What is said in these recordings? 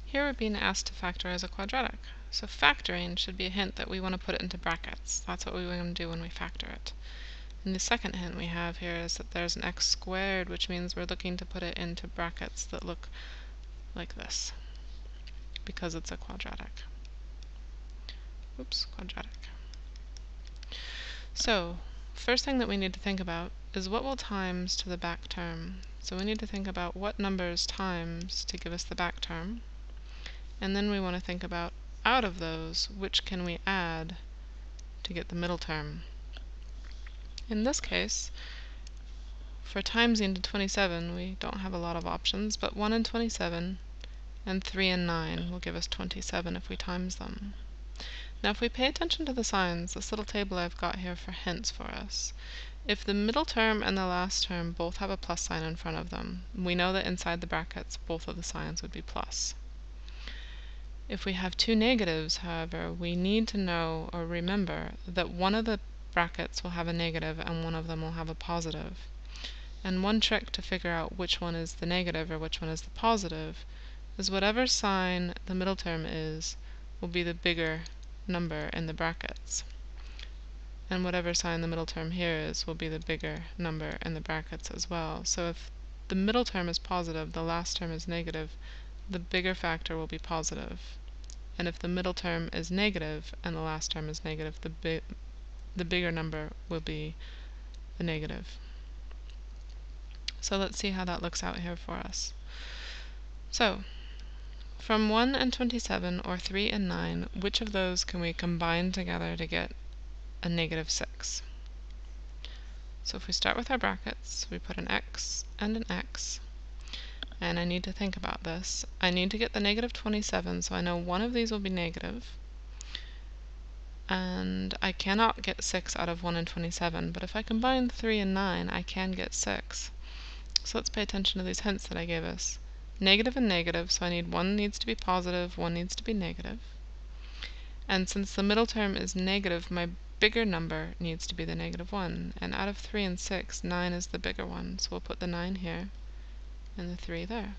Here we're being asked to factorize a quadratic. So factoring should be a hint that we want to put it into brackets. That's what we want to do when we factor it. And the second hint we have here is that there's an x squared, which means we're looking to put it into brackets that look like this, because it's a quadratic. Oops, quadratic. So, first thing that we need to think about is what will times to the back term. So we need to think about what numbers times to give us the back term. And then we want to think about, out of those, which can we add to get the middle term. In this case, for timesing to 27, we don't have a lot of options, but 1 and 27 and 3 and 9 will give us 27 if we times them. Now if we pay attention to the signs, this little table I've got here for hints for us, if the middle term and the last term both have a plus sign in front of them, we know that inside the brackets both of the signs would be plus. If we have two negatives, however, we need to know or remember that one of the brackets will have a negative and one of them will have a positive. And one trick to figure out which one is the negative or which one is the positive is whatever sign the middle term is will be the bigger number in the brackets. And whatever sign the middle term here is will be the bigger number in the brackets as well. So if the middle term is positive, the last term is negative, the bigger factor will be positive. And if the middle term is negative and the last term is negative, the bigger number will be the negative. So let's see how that looks out here for us. So, from 1 and 27, or 3 and 9, which of those can we combine together to get a negative 6? So if we start with our brackets, we put an x and an x. And I need to think about this. I need to get the negative 27, so I know one of these will be negative. And I cannot get 6 out of 1 and 27, but if I combine 3 and 9, I can get 6. So let's pay attention to these hints that I gave us. Negative and negative, so I need one needs to be positive, one needs to be negative. And since the middle term is negative, my bigger number needs to be the negative 1. And out of 3 and 6, 9 is the bigger one, so we'll put the 9 here and the 3 there.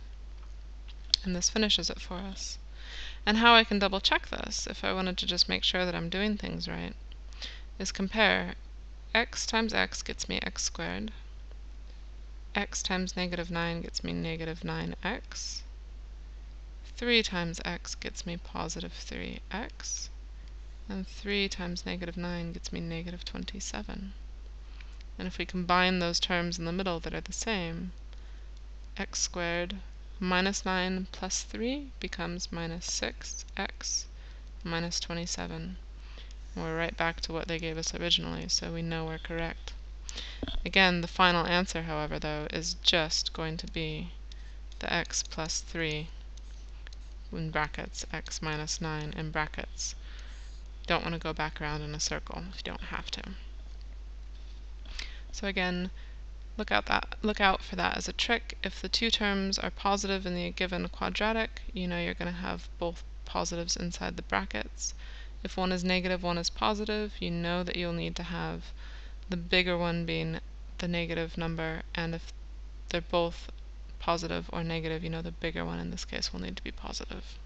And this finishes it for us. And how I can double check this, if I wanted to just make sure that I'm doing things right, is compare x times x gets me x squared, x times negative 9 gets me negative 9x, 3 times x gets me positive 3x, and 3 times negative 9 gets me negative 27. And if we combine those terms in the middle that are the same, x squared minus 9 plus 3 becomes minus 6x minus 27. And we're right back to what they gave us originally, so we know we're correct. Again, the final answer, however, though, is just going to be the x plus 3 in brackets, x minus 9 in brackets. Don't want to go back around in a circle if you don't have to. So again, look out for that as a trick. If the two terms are positive in the given quadratic, you know you're going to have both positives inside the brackets. If one is negative, one is positive, you know that you'll need to have the bigger one being the negative number, and if they're both positive or negative, you know the bigger one in this case will need to be positive.